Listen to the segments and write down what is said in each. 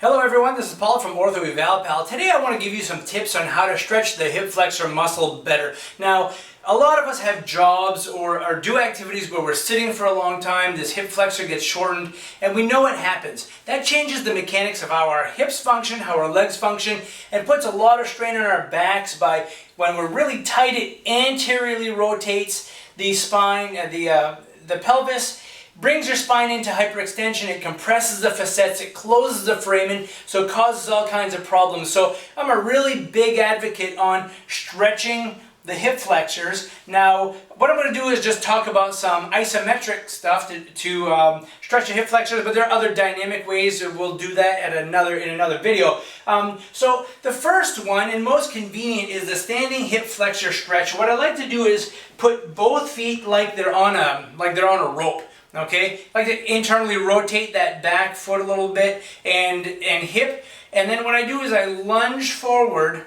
Hello everyone, this is Paul from Ortho Eval. Today I want to give you some tips on how to stretch the hip flexor muscle better. Now, a lot of us have jobs or do activities where we're sitting for a long time, this hip flexor gets shortened, and we know what happens. That changes the mechanics of how our hips function, how our legs function, and puts a lot of strain on our backs by when we're really tight, it anteriorly rotates the spine, the pelvis, brings your spine into hyperextension, it compresses the facets, it closes the foramen, so it causes all kinds of problems. So I'm a really big advocate on stretching the hip flexors. Now, what I'm going to do is just talk about some isometric stuff to stretch the hip flexors, but there are other dynamic ways, and we'll do that in another video. So the first one, and most convenient, is the standing hip flexor stretch. What I like to do is put both feet like they're on a rope. Okay, I like to internally rotate that back foot a little bit and hip, and then what I do is I lunge forward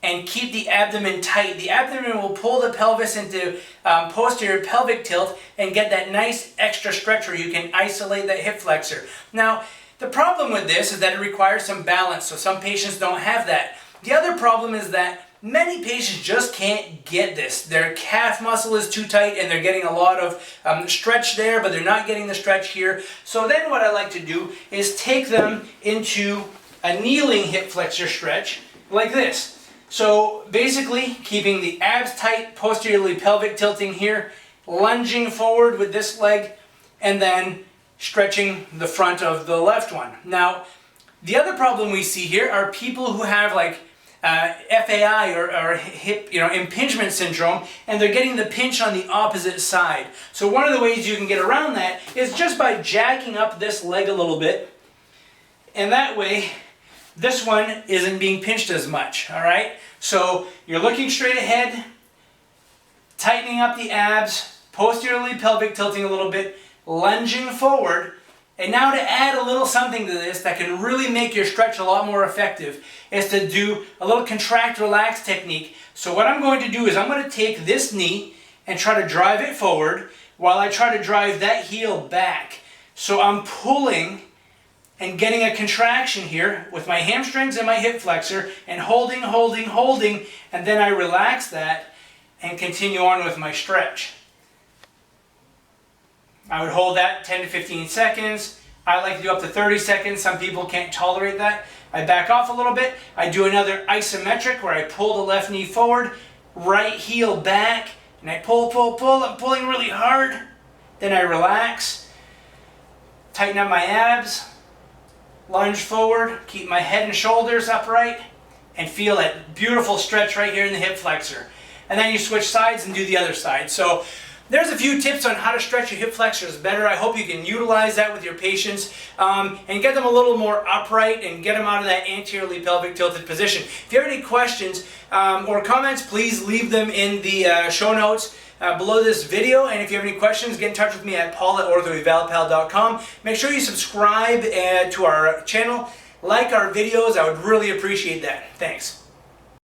and keep the abdomen tight. The abdomen will pull the pelvis into posterior pelvic tilt and get that nice extra stretch where you can isolate that hip flexor. Now, the problem with this is that it requires some balance, so some patients don't have that. The other problem is that many patients just can't get this. Their calf muscle is too tight and they're getting a lot of stretch there, but they're not getting the stretch here. So then what I like to do is take them into a kneeling hip flexor stretch like this. So basically keeping the abs tight, posteriorly pelvic tilting here, lunging forward with this leg, and then stretching the front of the left one. Now, the other problem we see here are people who have like FAI or hip impingement syndrome, and they're getting the pinch on the opposite side. So one of the ways you can get around that is just by jacking up this leg a little bit, and that way this one isn't being pinched as much. Alright, so you're looking straight ahead, tightening up the abs, posteriorly pelvic tilting a little bit, lunging forward. And now to add a little something to this that can really make your stretch a lot more effective is to do a little contract relax technique. So what I'm going to do is I'm going to take this knee and try to drive it forward while I try to drive that heel back. So I'm pulling and getting a contraction here with my hamstrings and my hip flexor and holding, and then I relax that and continue on with my stretch. I would hold that 10 to 15 seconds. I like to do up to 30 seconds. Some people can't tolerate that. I back off a little bit. I do another isometric where I pull the left knee forward, right heel back, and I pull. I'm pulling really hard. Then I relax, tighten up my abs, lunge forward, keep my head and shoulders upright, and feel that beautiful stretch right here in the hip flexor. And then you switch sides and do the other side. So there's a few tips on how to stretch your hip flexors better. I hope you can utilize that with your patients and get them a little more upright and get them out of that anteriorly pelvic tilted position. If you have any questions or comments, please leave them in the show notes below this video. And if you have any questions, get in touch with me at paul@orthoevalpal.com. Make sure you subscribe to our channel, like our videos. I would really appreciate that. Thanks.